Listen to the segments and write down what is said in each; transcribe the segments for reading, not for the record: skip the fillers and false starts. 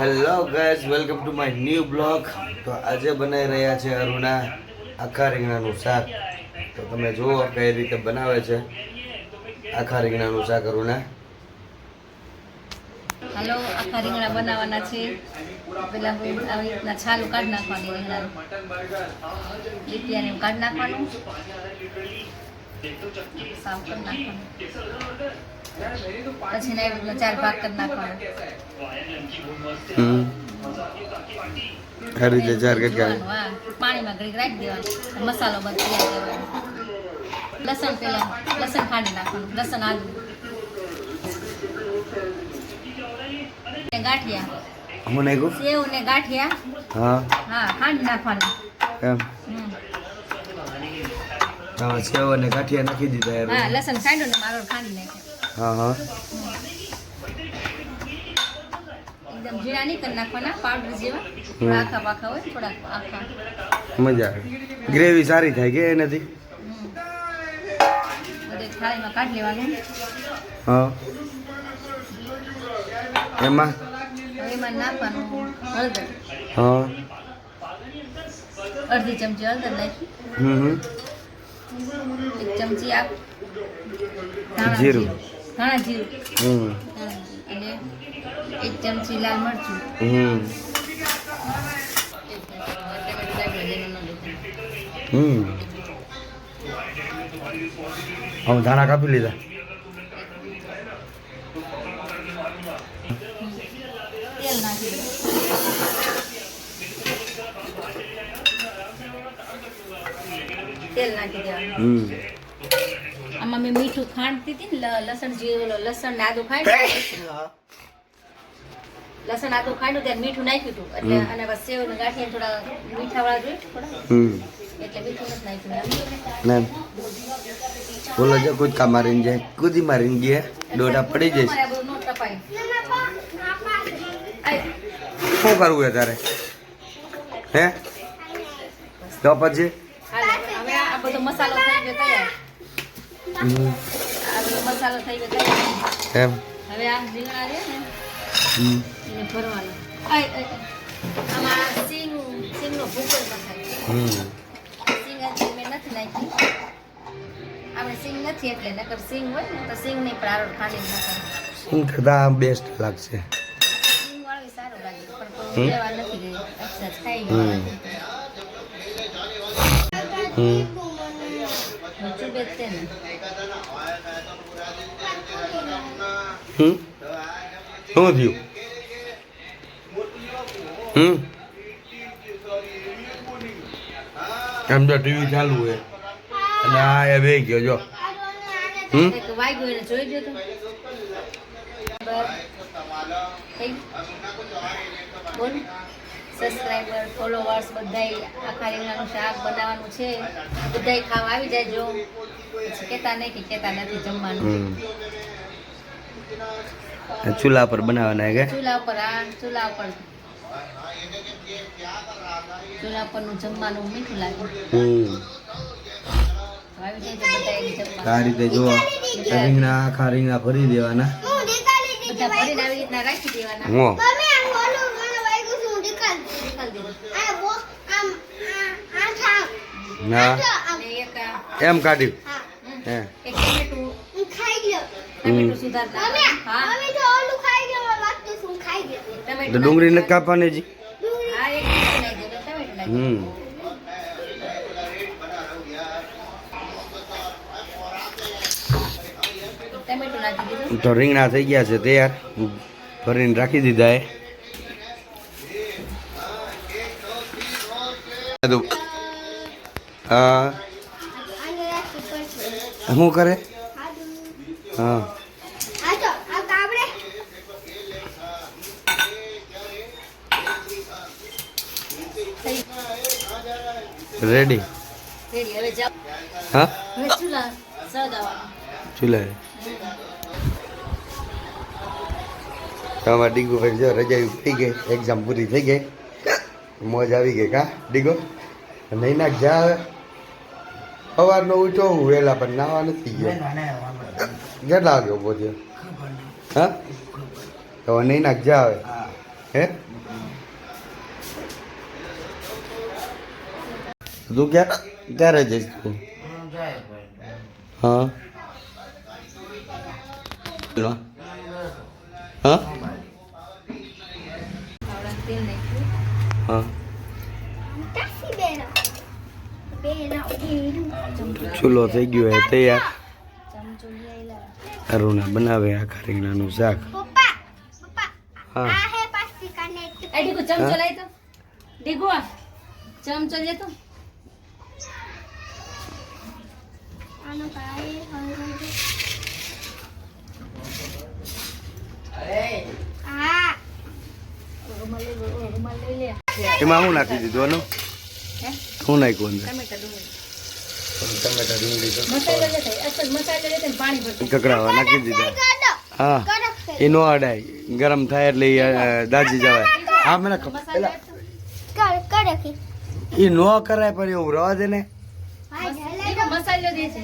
Hello guys, welcome to my new blog. તો આજે બનાવી રહ્યા છે અરુણા આખા રીંગણાનું શાક. તો તમે જુઓ કઈ રીતે બનાવે છે આખા રીંગણાનું શાક અરુણા. હાલો, આખા રીંગણા બનાવવાના છે. પેલા આવી રીતના છાલ કાઢી નાખવાની, રીંગણાનું લીટિયાને કાઢી નાખવાનું, સાફ કરી નાખવાનું, પછી ને એવી રીતના 4 ભાગ કરી નાખવાના. આ રીતે 4 કટકા પાણીમાં ઘડીક રાખી દેવાનું, મસાલો બધો તૈયાર કરવાનો. લસણ ખાંડી નાખવાનું, લસણ આદુ ગાંઠિયા, હું નાખ્યું સેવ ને ગાંઠિયા હા ખાંડી નાખવાનું. એમ સેવ અને ગાંઠિયા નાખી દીધા. હા, લસણ ખાંડ્યું ને મારો ખાંડી નાખ્યા. હા એકદમ ઝીણા નહીં કરી નાખવાના, પાવડર જેવા, થોડા આખા પાખા હોય, થોડા આખા. મજા આવે, ગ્રેવી સારી થાય કે એનાથી. બધે થાળીમાં કાઢી લેવાનું. હા, એમાં નાખવાનું હળદર, હા, અડધી ચમચી હળદર નાખી, 1 ચમચી જીરું, ધાણા જીરું, અને 1 ચમચી લાલ મરચું. હવે ધાણા કાપી લીધા. તેલ નાખી દઉં. તેલ નાખી દેવાનું. આમાં મેં મીઠું ખાંડતી હતી ને, લસણ ને આદુ ખાંડ્યું, લસણ આદુ ખાંડ્યું ત્યારે મીઠું નાખ્યું હતું, એટલે અને બસ સેવ ને ગાંઠિયા થોડા મીઠા વાળા જોઈએ થોડા, એટલે મીઠું નથી નાખ્યું. બોલો જો કૂદકા મારીને જાય, કૂદી મારીને ગયા, દોડા પડી જઈશ. શું કરવું હે તારે? હે તો પછી હવે આ બધો મસાલો થઈ ગયો તૈયાર. આ બધો મસાલો થઈ ગયો તૈયાર. એમ હવે આ રીંગણા છે ને એને ભરવાનો. આમાં સિંગનો ભૂકો નાખાય. સિંગ હજી મેં નથી નાખી, આપણે સિંગ નથી એટલે, નકર સિંગ હોય ને તો સિંગ નહીં, પણ આરોટ ખાંડી નાખવાનું. સિંગ થતા બેસ્ટ લાગશે. સિંગ વાળું સારું લાગે, પણ કોઈ લેવા નથી ગઈ, અક્ષર ખાઈ ગઈ. ચૂબે જ છે ને. શું થયું? એમ તો ટીવી ચાલુ હોય અને આ એ બે ગયો જો. વાગ્યું એને જોઈ ગયો તો બોલ. સબસ્ક્રાઈબર, ફોલોવર્સ બધાય આખા રીંગણાનું શાક બનાવવાનું છે, બધાય ખાવા આવી જાય. જો પછી કહેતા નહીં કે કહેતા નથી જમવાનું. ચૂલા પર બનાવવાના હે કે? ચૂલા ઉપર પરનું જમવાનું મીઠું લાગે. આવી જાય તો બધાય જમવાનું. આ રીતે જો રીંગણા, આખા રીંગણા ભરી દેવાના, બધા ભરીને આવી રીતના રાખી દેવાના. ના એમ કાઢ્યું હે? એક ટમેટું સુધાર. તો ડુંગળી નથી કાપવાની જી? હા, એક ટમેટું નાખી દો, ટમેટું નાખી દો. ટમેટું નાખી દીધું. તો રીંગણા થઈ ગયા છે તૈયાર, ભરીને રાખી દીધા. શું કરે? હા, રેડી. હવે જાઓ. હા, હવે ચૂલા સળગાવવાનું. ચૂલા તમારા ડીગુ ભાઈ જો રજા થઈ ગઈ, એક્ઝામ પૂરી થઈ ગઈ, મોજ આવી ગઈ કા ડીગો? નહીં નાખ જા. હવે સવારનો ઉઠો હું વહેલા, પણ નાવા નથી ગયો. કેટલા વાગે ઉભો થયો? હા, તો નહીં નાખ જા. હવે હે તું ક્યારે જઈશ તું? હા હા આવડા તેલ નાખ્યું. હા ચૂલો થઈ ગયો હે તૈયાર. ચમચો લઈ આયેલા. અરુણા બનાવે આખા રીંગણાનું શાક. હા એ ડીગુ ચમચો લઈ તો. ડીગુ ચમચો લે તો. રૂમાલ લઈ લે. એમાં હું નાખી દીધું આનું? હે? શું નાખ્યું અંદર? ટમેટા ડુંગળી. ટમેટા ડુંગળી મસાલો લેતા અસલ મસાલો લેતા ને પાણી ભરતું. કકડાવા નાખી દીધા. હા એ નો અડાય ગરમ થાય એટલે દાજી જવાય. હા મને મસાલો એ નો કરાય પણ એવું રવા દે ને. ડીગુ મસાલો દે છે.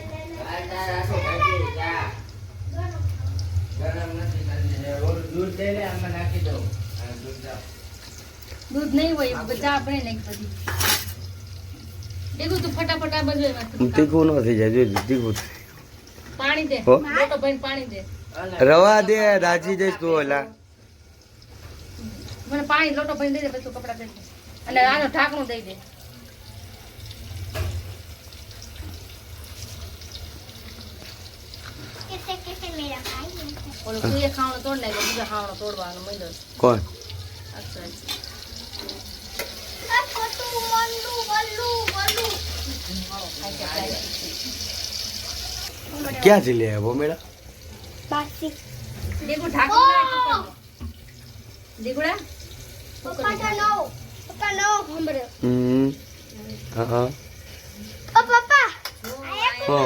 દૂધ નહીં હોય ચા આપણે નહીં બધી. ડીગુ તું ફટાફટ આ બધું એમાં તીખું ન થઈ જાય જોઈ તીખું થાય. પાણી દે. હો? મોટો ભાઈને પાણી દે. રવા દે દાજી જઈશ તું ઓલા. મને પાણી લોટો ભરી દઈ દે પછી તું કપડાં પહેરી દે. અને આનો ઢાંકણું દઈ દે. ઓલું તું એક ખાવણો તોડ નાખ્યો બીજો ખાવણો તોડવાનો મંડ્યો. કોણ? અચ્છા અચ્છા. ક્યાંથી લે આવ્યો મેળા? ડીગુ ઢાંકણું નાખ ઉપર. ડીગુડા હમ હા હા હા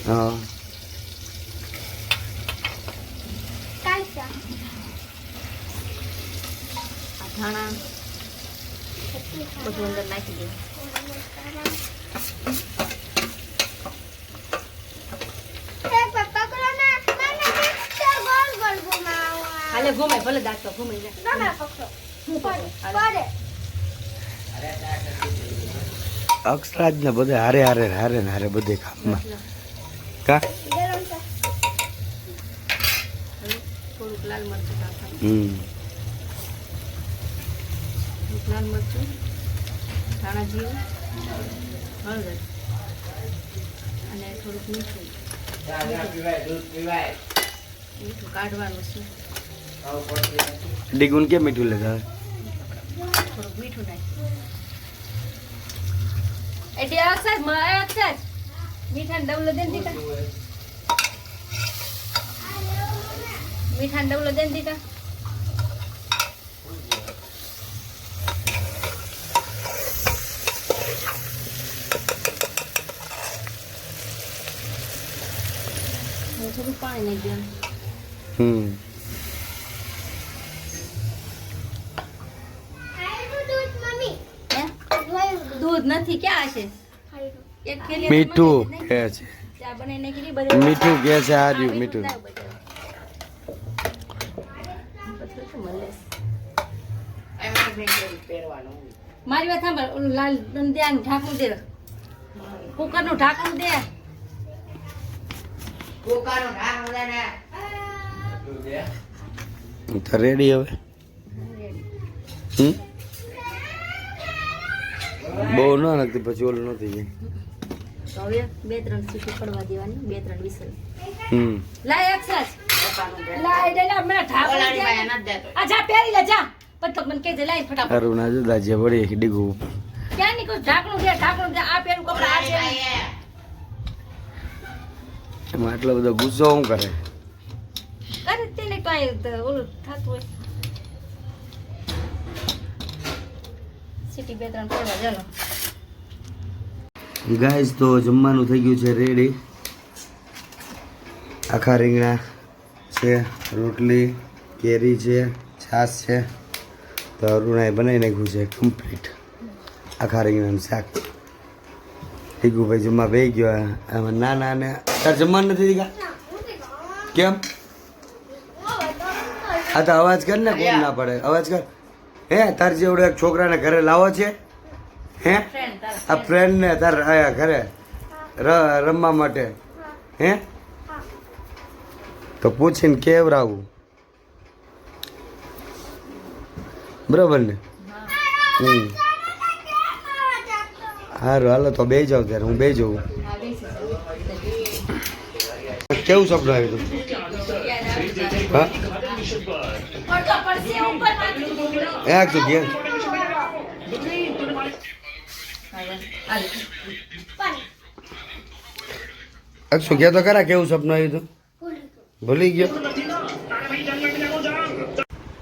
હા આ ધાણા બધું અંદર નાખી દે. હાલે ઘુમાય ભલે દાંત તો ઘુમાઈ જાય. અક્ષરાજ ને બધે હારે હારે હારે ને હારે બધે કામમાં કા થોડુંક લાલ મરચું નાખવાનું. હમ થોડુંક લાલ મરચું, ધાણા જીરું, હળદર અને થોડુંક મીઠું. મીઠું કાઢવાનું છે. ડીગુન કે મીઠું લેતા? થોડુંક મીઠું નાખ. એટલે અક્ષર મીઠા ડબલો દે દીધા. મીઠા ડબલો દે દીધા. થોડું પાણી નાખી દેવાનું. હમ દૂધ નથી ક્યાં હશે? એક થેલી મીઠું કે છે ચા બનાવી નાખી બધી. મીઠું કે છે આ રહ્યું મીઠું. મારી વાત સાંભળ ઓલું લાલ દંડિયાનું ઢાંકણું દે. કુકરનું ઢાંકણું દે. તો રેડી હવે. હમ બહુ ન નાખતી પછી ઓલું નથી જાય. તો હવે 2-3 સીટી પડવા દેવાની. 2-3 વિસલ. હમ લાય અક્ષર લાય દે લા મને ઢાંકણું દે. આ જા પહેરી લે જા. પત્તો મને કહી દે લાય ફટાફટ. અરુણા જો દાજે વળી ડીગું ક્યાં ની કોઈ ઢાંકણું દે. આ પહેરું કપડા આ છે. એમાં આટલો બધો ગુસ્સો શું કરે? અરે તેને કાંઈ ઓલું થતું હોય. સીટી 2-3 પડવા ચાલો. ગાઈસ તો જમવાનું થઈ ગયું છે રેડી. આખા રીંગણા છે, રોટલી, કેરી છે, છાશ છે. તો અરુણાએ બનાવી નાખ્યું છે કમ્પ્લીટ આખા રીંગણાનું શાક. ટીકુભાઈ જમવા બેસી ગયો. આમાં નાના ને તાર જમવાનું નથી દીધા? કેમ આ તો અવાજ કર ને કોણ ના પડે અવાજ કર હે તાર જેવડો એક છોકરાને ઘરે લાવો છે હે ફ્રેન્ડ તારા આ ફ્રેન્ડ ને તાર આયા ઘરે રમવા માટે હે તો પૂછીને કેવરાવું બરાબર ને સારું હાલો તો બે જાવ ત્યારે હું બે જવું કેવું સપનું આવ્યું હતું હા એ આખું ઘેર અક્ષુ કે તો ખરા કેવું સપનું આવ્યું હતું ભૂલી ગયો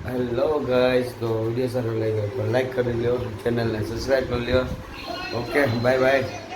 હેલો ગાઈસ તો વિડીયો સારો લાગ્યો તો લાઈક કરી લ્યો ચેનલને સબસ્ક્રાઈબ કરી લ્યો ઓકે બાય બાય